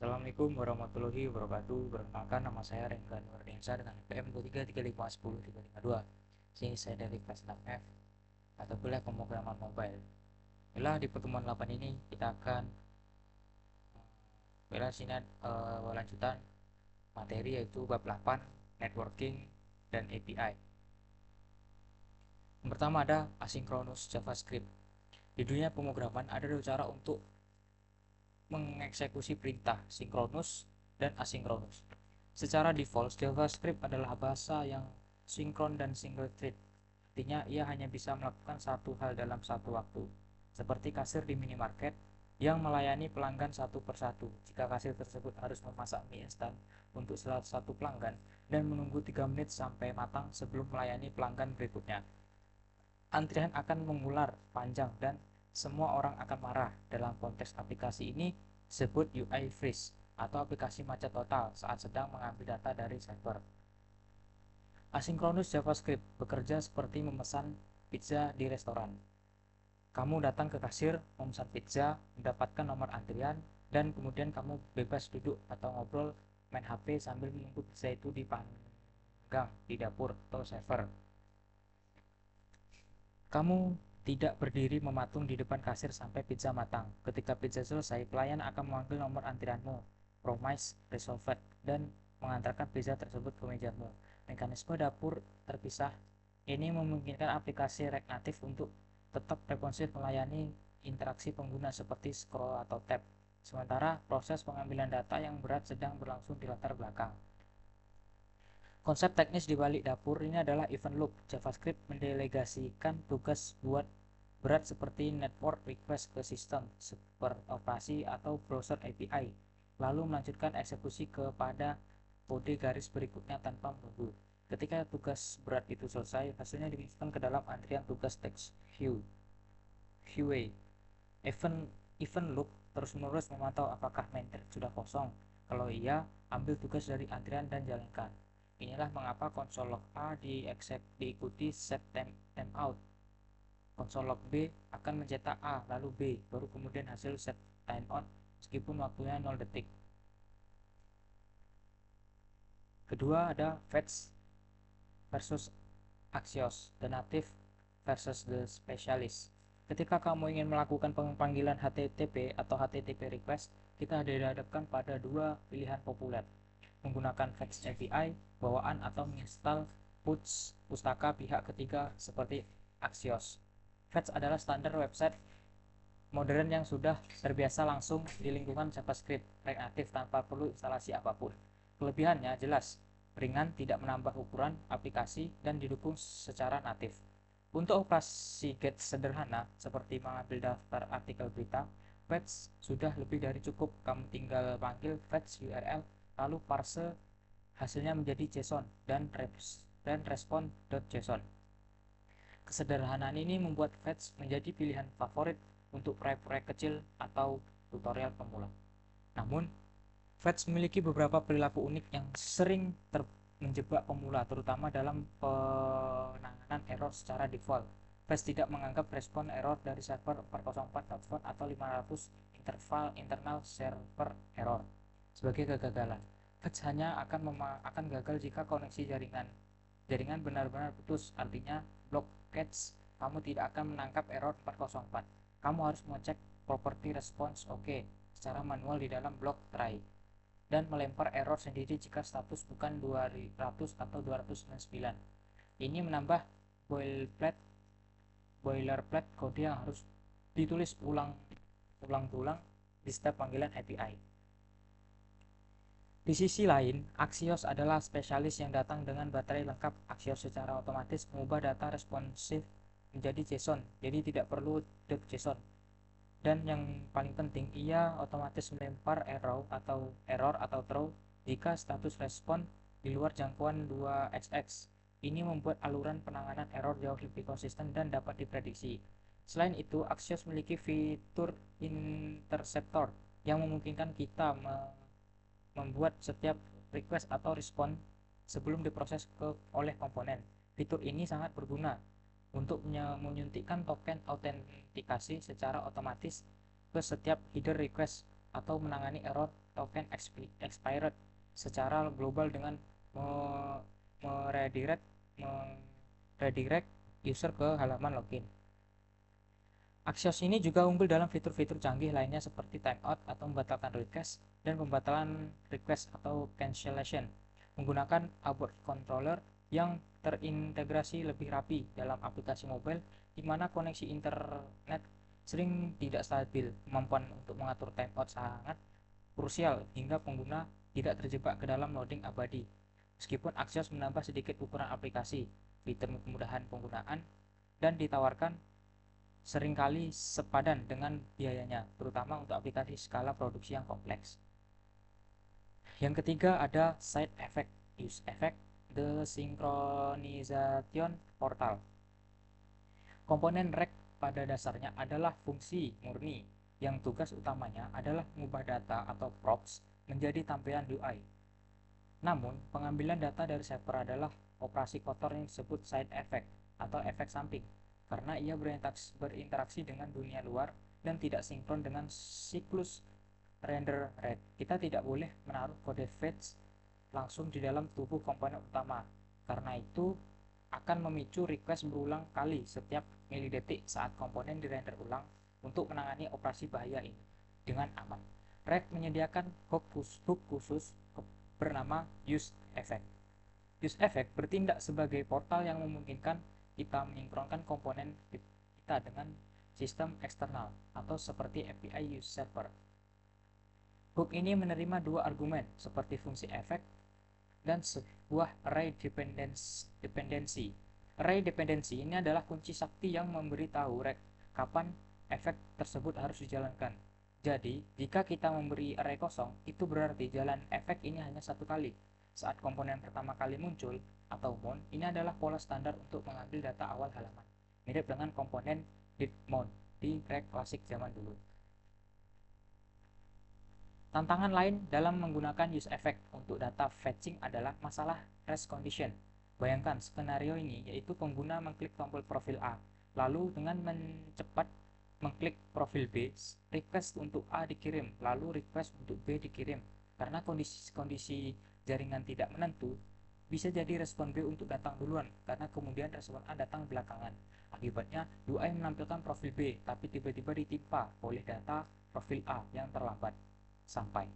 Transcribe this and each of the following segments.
Assalamualaikum warahmatullahi wabarakatuh. Perkenalkan, nama saya Rengga Nurdiansyah dengan NPM 23351032. Sini saya dari kelas 6F atau kuliah pemrograman mobile. Bila di pertemuan 8 ini kita akan lanjutan materi yaitu bab 8 networking dan API. Yang pertama ada asynchronous JavaScript. Di dunia pemrograman ada dua cara untuk mengeksekusi perintah, sinkronus dan asinkronus. Secara default, JavaScript adalah bahasa yang sinkron dan single thread. Artinya, ia hanya bisa melakukan satu hal dalam satu waktu, seperti kasir di minimarket yang melayani pelanggan satu persatu. Jika kasir tersebut harus memasak mie instan untuk salah satu pelanggan dan menunggu 3 menit sampai matang sebelum melayani pelanggan berikutnya, antrian akan mengular panjang dan semua orang akan marah. Dalam konteks aplikasi ini disebut UI freeze atau aplikasi macet total saat sedang mengambil data dari server. Asynchronous JavaScript bekerja seperti memesan pizza di restoran. Kamu datang ke kasir, memesan pizza, mendapatkan nomor antrian, dan kemudian kamu bebas duduk atau ngobrol main HP sambil menunggu pizza itu dipanggang di dapur atau server. Kamu tidak berdiri mematung di depan kasir sampai pizza matang. Ketika pizza selesai, pelayan akan memanggil nomor antrianmu, promise resolved, dan mengantarkan pizza tersebut ke mejamu. Mekanisme dapur terpisah ini memungkinkan aplikasi React Native untuk tetap responsif melayani interaksi pengguna seperti scroll atau tap, sementara proses pengambilan data yang berat sedang berlangsung di latar belakang. Konsep teknis di balik dapur ini adalah event loop. JavaScript mendelegasikan tugas buat berat seperti network request ke sistem, operasi atau browser API, lalu melanjutkan eksekusi kepada kode garis berikutnya tanpa menunggu. Ketika tugas berat itu selesai, hasilnya dimasukkan ke dalam antrian tugas teks queue. Event loop terus-menerus memantau apakah main thread sudah kosong. Kalau iya, ambil tugas dari antrian dan jalankan. Inilah mengapa konsol log A diikuti set timeout. Konsol log B akan mencetak A lalu B, baru kemudian hasil set timeout meskipun waktunya 0 detik. Kedua ada fetch versus Axios, the native versus the specialist. Ketika kamu ingin melakukan panggilan HTTP atau HTTP request, kita dihadapkan pada dua pilihan populer: menggunakan Fetch API bawaan atau menginstal pustaka pihak ketiga seperti Axios. Fetch adalah standar website modern yang sudah terbiasa langsung di lingkungan JavaScript React Native tanpa perlu instalasi apapun. Kelebihannya jelas, ringan, tidak menambah ukuran aplikasi, dan didukung secara natif. Untuk operasi get sederhana seperti mengambil daftar artikel berita, fetch sudah lebih dari cukup. Kamu tinggal panggil fetch URL lalu parse hasilnya menjadi JSON dan respond.json. Kesederhanaan ini membuat fetch menjadi pilihan favorit untuk proyek-proyek kecil atau tutorial pemula. Namun, fetch memiliki beberapa perilaku unik yang sering menjebak pemula, terutama dalam penanganan error secara default. Fetch tidak menganggap respon error dari server 404.phone atau 500 interval internal server error sebagai kegagalan. Fetch hanya akan gagal jika koneksi jaringan benar-benar putus, artinya blockage. Kamu tidak akan menangkap error 404. Kamu harus mengecek property response OK secara manual di dalam block try dan melempar error sendiri jika status bukan 200 atau 299. Ini menambah boilerplate kode yang harus ditulis ulang-ulang di setiap panggilan API. Di sisi lain, Axios adalah spesialis yang datang dengan baterai lengkap. Axios secara otomatis mengubah data responsif menjadi JSON, jadi tidak perlu .json. Dan yang paling penting, ia otomatis melempar error atau throw jika status respon di luar jangkauan 2xx. Ini membuat aluran penanganan error jauh lebih konsisten dan dapat diprediksi. Selain itu, Axios memiliki fitur interceptor yang memungkinkan kita membuat setiap request atau respon sebelum diproses oleh komponen. Fitur ini sangat berguna untuk menyuntikkan token autentikasi secara otomatis ke setiap header request atau menangani error token expired secara global dengan meredirect user ke halaman login. Axios ini juga unggul dalam fitur-fitur canggih lainnya seperti timeout atau membatalkan request dan pembatalan request atau cancellation menggunakan abort controller yang terintegrasi lebih rapi dalam aplikasi mobile di mana koneksi internet sering tidak stabil. Kemampuan untuk mengatur timeout sangat krusial hingga pengguna tidak terjebak ke dalam loading abadi. Meskipun Axios menambah sedikit ukuran aplikasi, fitur kemudahan penggunaan, dan ditawarkan seringkali sepadan dengan biayanya, terutama untuk aplikasi skala produksi yang kompleks. Yang ketiga ada side effect, use effect, the synchronization portal. Komponen REC pada dasarnya adalah fungsi murni yang tugas utamanya adalah mengubah data atau props menjadi tampilan UI. Namun, pengambilan data dari server adalah operasi kotor yang disebut side effect atau efek samping, karena ia berinteraksi dengan dunia luar dan tidak sinkron dengan siklus render rate. Kita tidak boleh menaruh kode fetch langsung di dalam tubuh komponen utama, karena itu akan memicu request berulang kali setiap milidetik saat komponen dirender ulang. Untuk menangani operasi bahaya ini dengan aman, REC menyediakan hook khusus bernama use effect. Use effect bertindak sebagai portal yang memungkinkan kita menyinkronkan komponen kita dengan sistem eksternal atau seperti API use server. Hook ini menerima dua argumen seperti fungsi efek dan sebuah array dependency. Array dependency ini adalah kunci sakti yang memberitahu REC kapan efek tersebut harus dijalankan. Jadi, jika kita memberi array kosong, itu berarti jalan efek ini hanya satu kali. Saat komponen pertama kali muncul, atau mount, ini adalah pola standar untuk mengambil data awal halaman. Mirip dengan komponen did mount di REC klasik zaman dulu. Tantangan lain dalam menggunakan use effect untuk data fetching adalah masalah race condition. Bayangkan skenario ini, yaitu pengguna mengklik tombol profil A, lalu dengan cepat mengklik profil B, request untuk A dikirim, lalu request untuk B dikirim. Karena kondisi jaringan tidak menentu, bisa jadi respon B untuk datang duluan, karena kemudian respon A datang belakangan. Akibatnya, UI menampilkan profil B, tapi tiba-tiba ditimpa oleh data profil A yang terlambat sampai.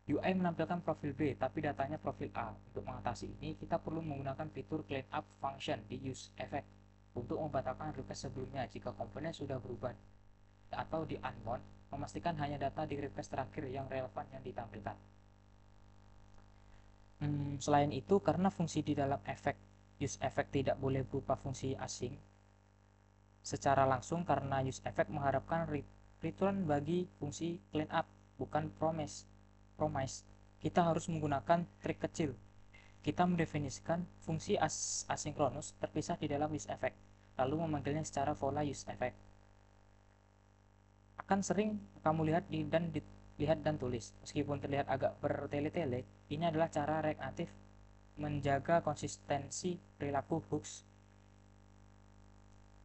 UI menampilkan profil B, tapi datanya profil A. Untuk mengatasi ini, kita perlu menggunakan fitur clean up function di use effect untuk membatalkan request sebelumnya jika komponen sudah berubah, atau di unmount, memastikan hanya data di request terakhir yang relevan yang ditampilkan. Selain itu, karena fungsi di dalam efek use effect tidak boleh berupa fungsi asing secara langsung, karena use effect mengharapkan return bagi fungsi clean up, bukan promise. Kita harus menggunakan trik kecil. Kita mendefinisikan fungsi asinkronus terpisah di dalam use effect, lalu memanggilnya secara pola use effect. Akan sering kamu lihat dan tulis. Meskipun terlihat agak bertele-tele, ini adalah cara REC natif menjaga konsistensi perilaku hooks.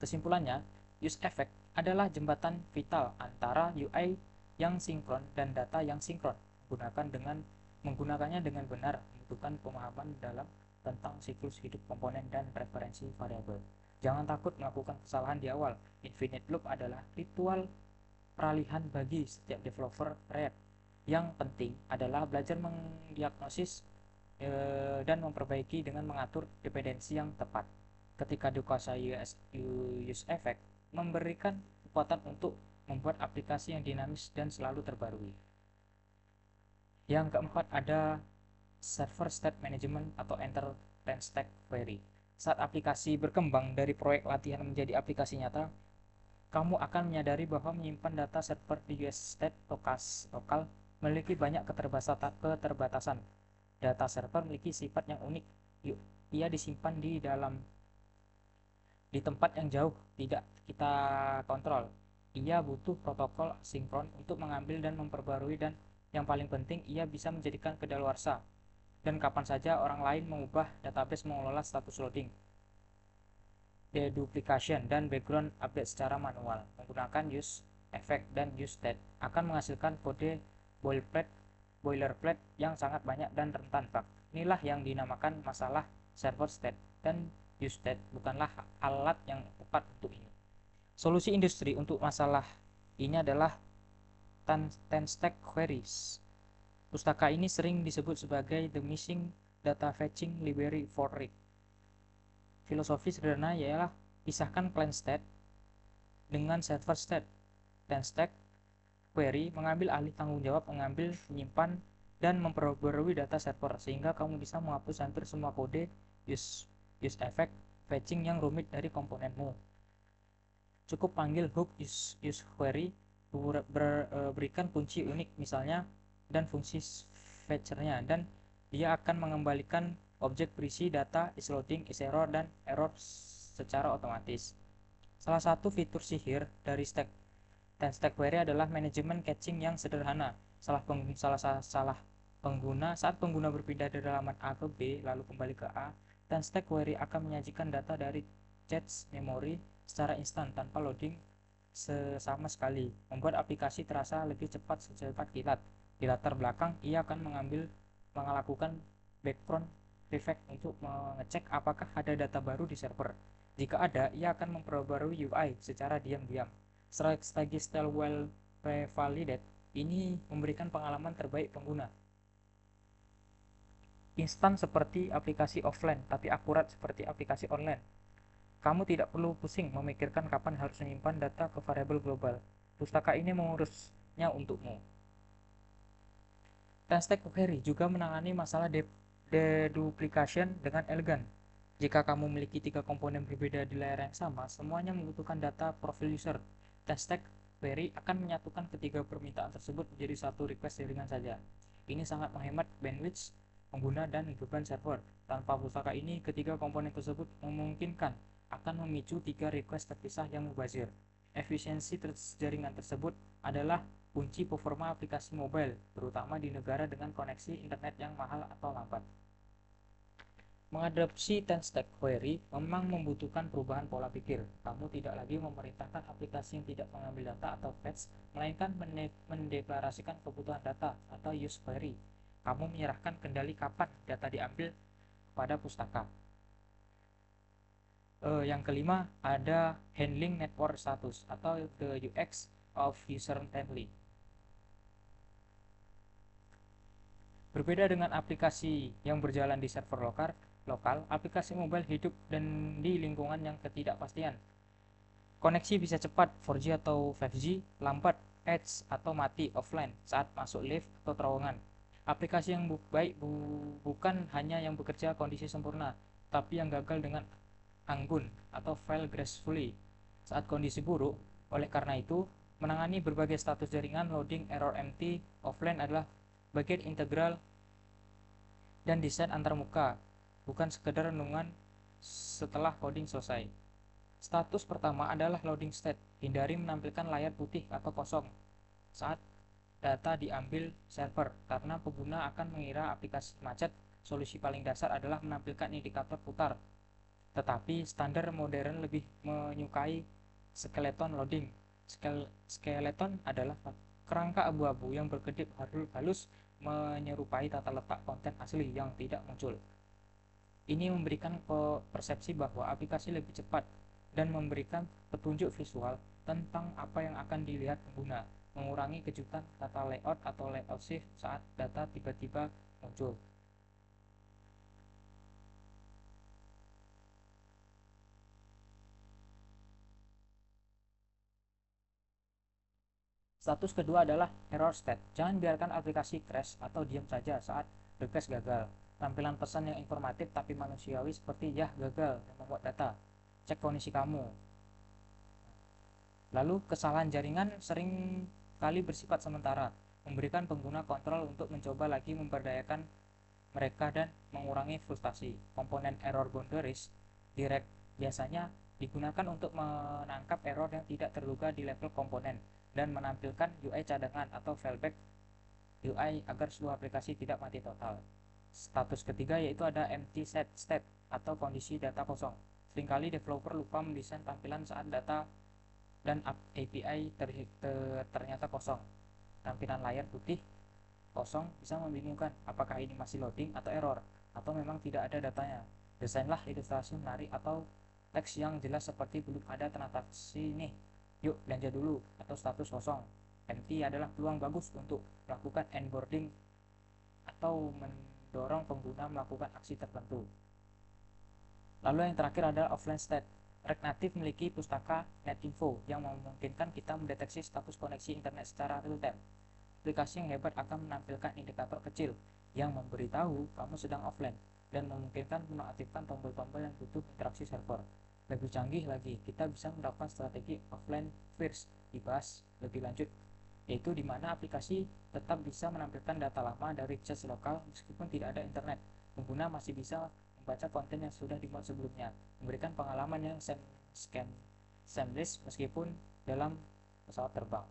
Kesimpulannya, use effect adalah jembatan vital antara UI yang sinkron dan data yang sinkron. Menggunakannya dengan benar membutuhkan pemahaman dalam tentang siklus hidup komponen dan referensi variabel. Jangan takut melakukan kesalahan di awal. Infinite loop adalah ritual peralihan bagi setiap developer REACT. Yang penting adalah belajar mendiagnosis dan memperbaiki dengan mengatur dependensi yang tepat. Ketika dikuasai use effect, memberikan kekuatan untuk membuat aplikasi yang dinamis dan selalu terbarui. Yang keempat ada server state management atau enterprise stack query. Saat aplikasi berkembang dari proyek latihan menjadi aplikasi nyata, kamu akan menyadari bahwa menyimpan data server di US state lokal memiliki banyak keterbatasan. Data server memiliki sifat yang unik. Ia disimpan di tempat yang jauh, tidak kita kontrol. Ia butuh protokol sinkron untuk mengambil dan memperbarui, dan yang paling penting, ia bisa menjadikan kedaluarsa dan kapan saja orang lain mengubah database mengelola status loading, deduplication, dan background update secara manual. Menggunakan use effect dan use state akan menghasilkan kode boilerplate yang sangat banyak dan rentan bug. Inilah yang dinamakan masalah server state, dan use state bukanlah alat yang tepat untuk ini. Solusi industri untuk masalah ini adalah 10-stack queries. Pustaka ini sering disebut sebagai the missing data fetching library for RIG. Filosofi sederhana ialah pisahkan client state dengan server state. 10-stack query mengambil alih tanggung jawab mengambil, menyimpan, dan memperbarui data server, sehingga kamu bisa menghapus hampir semua kode use effect fetching yang rumit dari komponenmu. Cukup panggil hook use query, berikan kunci unik misalnya dan fungsi fetchernya, dan dia akan mengembalikan objek berisi data is loading, is error, dan error secara otomatis. Salah satu fitur sihir dari 10-stack query adalah manajemen caching yang sederhana. Salah pengguna saat pengguna berpindah dari halaman A ke B lalu kembali ke A, 10-stack query akan menyajikan data dari cache memori secara instan tanpa loading sama sekali, membuat aplikasi terasa lebih cepat secepat kilat. Di latar belakang, ia akan melakukan background prefect untuk mengecek apakah ada data baru di server. Jika ada, ia akan memperbarui UI secara diam-diam. Strategi style well revalidate ini memberikan pengalaman terbaik pengguna. Instan seperti aplikasi offline, tapi akurat seperti aplikasi online. Kamu tidak perlu pusing memikirkan kapan harus menyimpan data ke variabel global. Pustaka ini mengurusnya untukmu. 10-stack query juga menangani masalah deduplication dengan elegan. Jika kamu memiliki 3 komponen berbeda di layar yang sama, semuanya membutuhkan data profil user. 10-stack query akan menyatukan ketiga permintaan tersebut menjadi satu request jaringan saja. Ini sangat menghemat bandwidth pengguna dan beban server. Tanpa pustaka ini, ketiga komponen tersebut memungkinkan akan memicu 3 request terpisah yang mubazir. Efisiensi jaringan tersebut adalah kunci performa aplikasi mobile, terutama di negara dengan koneksi internet yang mahal atau lambat. Mengadopsi 10-stack query memang membutuhkan perubahan pola pikir. Kamu tidak lagi memerintahkan aplikasi yang tidak mengambil data atau fetch, melainkan mendeklarasikan kebutuhan data atau use query. Kamu menyerahkan kendali kapan data diambil pada pustaka. Yang kelima ada handling network status atau the UX of user friendly. Berbeda dengan aplikasi yang berjalan di server lokal, aplikasi mobile hidup dan di lingkungan yang ketidakpastian. Koneksi bisa cepat 4G atau 5G, lambat edge atau mati offline saat masuk lift atau terowongan. Aplikasi yang baik bukan hanya yang bekerja kondisi sempurna, tapi yang gagal dengan anggun atau fail gracefully saat kondisi buruk. Oleh karena itu, menangani berbagai status jaringan, loading, error, empty, offline adalah bagian integral dan desain antarmuka, bukan sekedar renungan setelah coding selesai. Status pertama adalah loading state. Hindari menampilkan layar putih atau kosong saat data diambil server, karena pengguna akan mengira aplikasi macet. Solusi paling dasar adalah menampilkan indikator putar, tetapi standar modern lebih menyukai skeleton loading. Skeleton adalah kerangka abu-abu yang berkedip halus menyerupai tata letak konten asli yang tidak muncul. Ini memberikan persepsi bahwa aplikasi lebih cepat dan memberikan petunjuk visual tentang apa yang akan dilihat pengguna, mengurangi kejutan kata layout atau layout shift saat data tiba-tiba muncul. Status kedua adalah error state. Jangan biarkan aplikasi crash atau diam saja saat request gagal. Tampilan pesan yang informatif tapi manusiawi seperti "Yah, gagal membuat data. Cek kondisi kamu." Lalu, kesalahan jaringan sering kali bersifat sementara, memberikan pengguna kontrol untuk mencoba lagi memberdayakan mereka dan mengurangi frustasi. Komponen error boundaries direct biasanya digunakan untuk menangkap error yang tidak terduga di level komponen dan menampilkan UI cadangan atau fallback UI agar sebuah aplikasi tidak mati total. Status ketiga yaitu ada empty state atau kondisi data kosong. Seringkali developer lupa mendesain tampilan saat data dan API ternyata kosong. Tampilan layar putih kosong bisa membingungkan, apakah ini masih loading atau error, atau memang tidak ada datanya. Desainlah ilustrasi menarik atau teks yang jelas seperti belum ada transaksi nih, yuk belanja dulu, atau status kosong. Empty adalah peluang bagus untuk melakukan onboarding atau mendorong pengguna melakukan aksi tertentu. Lalu yang terakhir adalah offline state. Reaktif memiliki pustaka netinfo yang memungkinkan kita mendeteksi status koneksi internet secara real time. Aplikasi yang hebat akan menampilkan indikator kecil yang memberitahu kamu sedang offline dan memungkinkan menonaktifkan tombol-tombol yang butuh interaksi server. Lebih canggih lagi, kita bisa menerapkan strategi offline first, dibahas lebih lanjut, yaitu di mana aplikasi tetap bisa menampilkan data lama dari cache lokal meskipun tidak ada internet. Pengguna masih bisa membaca konten yang sudah dimuat sebelumnya, memberikan pengalaman yang seamless meskipun dalam pesawat terbang.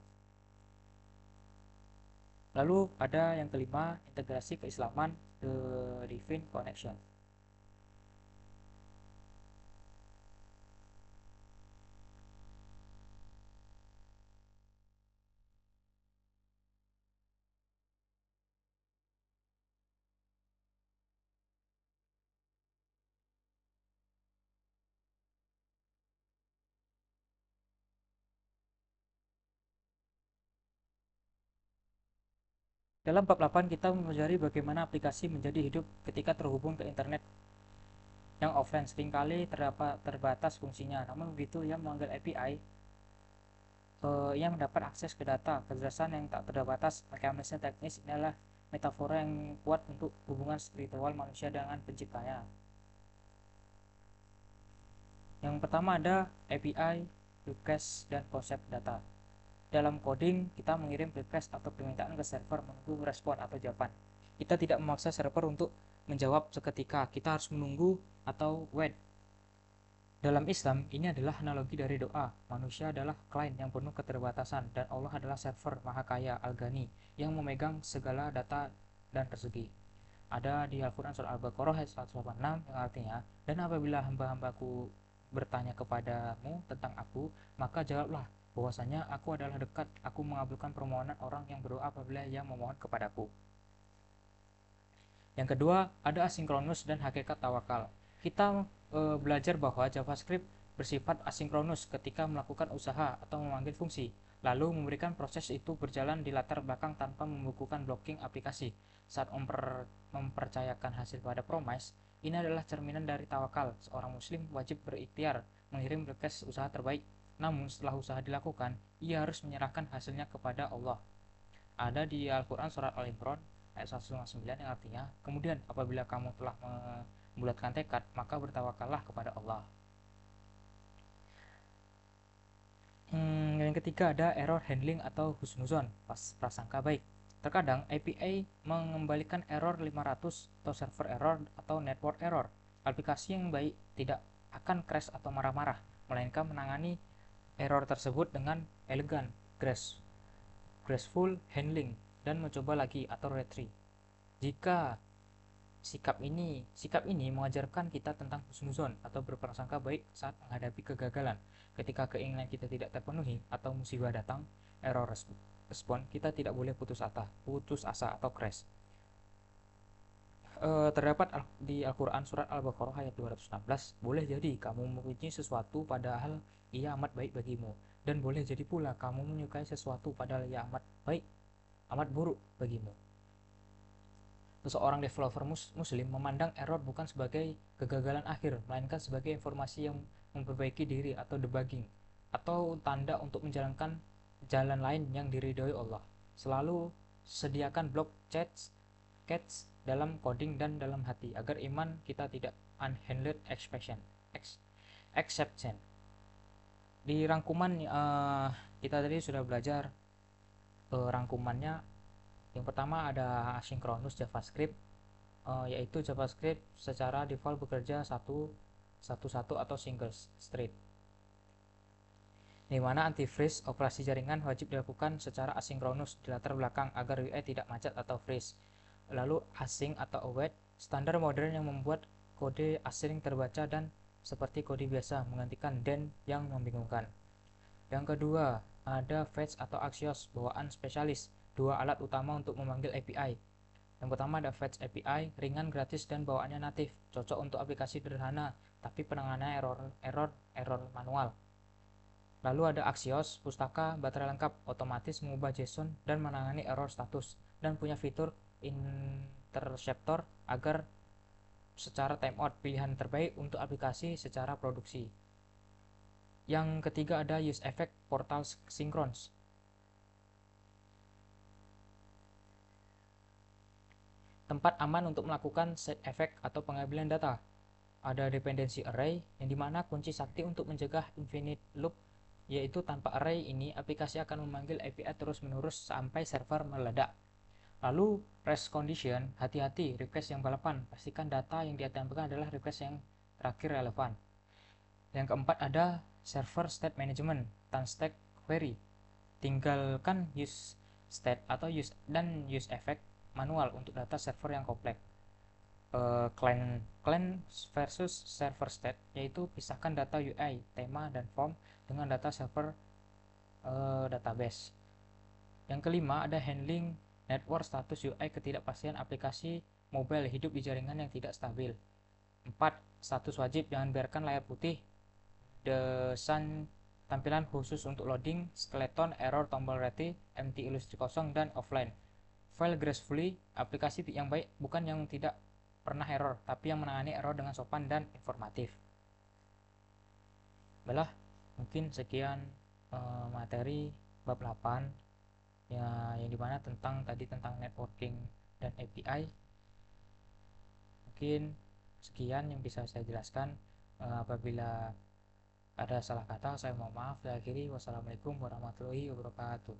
Lalu ada yang kelima, integrasi keislaman, the divine connection. Dalam bab 8 kita mempelajari bagaimana aplikasi menjadi hidup ketika terhubung ke internet yang offline seringkali terbatas fungsinya. Namun begitu ia memanggil API, ia mendapat akses ke data, kecerdasan yang tak terbatas. Mekanisme teknis inilah metafora yang kuat untuk hubungan spiritual manusia dengan penciptanya. Yang pertama ada API, request, dan konsep data. Dalam coding, kita mengirim request atau permintaan ke server menunggu respon atau jawaban. Kita tidak memaksa server untuk menjawab seketika, kita harus menunggu atau wait. Dalam Islam, ini adalah analogi dari doa. Manusia adalah klien yang penuh keterbatasan, dan Allah adalah server maha kaya, Al-Ghani, yang memegang segala data dan rezeki. Ada di Al-Quran surah Al-Baqarah ayat 186 yang artinya, dan apabila hamba-hambaku bertanya kepadamu tentang aku, maka jawablah bahwasanya aku adalah dekat, aku mengabulkan permohonan orang yang berdoa apabila ia memohon kepadaku. Yang kedua, ada asinkronus dan hakikat tawakal. Kita belajar bahwa JavaScript bersifat asinkronus ketika melakukan usaha atau memanggil fungsi, lalu memberikan proses itu berjalan di latar belakang tanpa membukukan blocking aplikasi. Saat mempercayakan hasil pada promise, ini adalah cerminan dari tawakal. Seorang muslim wajib berikhtiar mengirim request usaha terbaik, namun setelah usaha dilakukan, ia harus menyerahkan hasilnya kepada Allah. Ada di Al-Quran surat Al-Imran ayat 159 yang artinya, kemudian apabila kamu telah membulatkan tekad, maka bertawakallah kepada Allah. Yang ketiga ada error handling atau husnuzon, prasangka baik. Terkadang API mengembalikan error 500 atau server error atau network error. Aplikasi yang baik tidak akan crash atau marah-marah, melainkan menangani error tersebut dengan elegan, graceful handling, dan mencoba lagi atau retry. Jika sikap ini mengajarkan kita tentang husnuzon atau berprasangka baik saat menghadapi kegagalan. Ketika keinginan kita tidak terpenuhi atau musibah datang, error respon, kita tidak boleh putus asa atau crash. Terdapat di Al-Quran surat Al-Baqarah ayat 216, boleh jadi kamu membenci sesuatu padahal ia amat baik bagimu, dan boleh jadi pula kamu menyukai sesuatu padahal ia amat buruk bagimu. Seorang developer muslim memandang error bukan sebagai kegagalan akhir, melainkan sebagai informasi yang memperbaiki diri atau debugging, atau tanda untuk menjalankan jalan lain yang diridhoi Allah. Selalu sediakan blok catch dalam coding dan dalam hati, agar iman kita tidak unhandled exception. Di rangkuman kita tadi sudah belajar rangkumannya. Yang pertama ada asinkronus JavaScript, yaitu JavaScript secara default bekerja satu atau single thread, di mana antifreeze operasi jaringan wajib dilakukan secara asinkronus di latar belakang agar UI tidak macet atau freeze. Lalu async atau await, standar modern yang membuat kode async terbaca dan seperti kode biasa, menggantikan then yang membingungkan. Yang kedua ada fetch atau Axios, bawaan spesialis, dua alat utama untuk memanggil API. Yang pertama ada Fetch API, ringan, gratis, dan bawaannya natif, cocok untuk aplikasi sederhana, tapi penanganannya error manual. Lalu ada Axios, pustaka baterai lengkap, otomatis mengubah JSON dan menangani error status, dan punya fitur interceptor agar secara timeout, pilihan terbaik untuk aplikasi secara produksi. Yang ketiga ada UseEffect Portal Synchrons. Tempat aman untuk melakukan set effect atau pengambilan data. Ada dependency array yang dimana kunci sakti untuk mencegah infinite loop, yaitu tanpa array ini aplikasi akan memanggil API terus-menerus sampai server meledak. Lalu rest condition, hati-hati request yang balapan, pastikan data yang ditampilkan adalah request yang terakhir relevan. Yang keempat ada server state management dan stack query. Tinggalkan use state atau use effect manual untuk data server yang kompleks. Client versus server state, yaitu pisahkan data UI, tema, dan form dengan data server database. Yang kelima ada handling network status UI, ketidakpastian aplikasi mobile hidup di jaringan yang tidak stabil. 4. Status wajib, jangan biarkan layar putih, desain tampilan khusus untuk loading, skeleton, error, tombol reti, empty illustri kosong, dan offline. File gracefully, aplikasi yang baik bukan yang tidak pernah error, tapi yang menangani error dengan sopan dan informatif. Baiklah, mungkin sekian materi bab 8 ya, yang dimana tentang networking dan API. Mungkin sekian yang bisa saya jelaskan. Apabila ada salah kata saya mohon maaf. Saya akhiri, wassalamualaikum warahmatullahi wabarakatuh.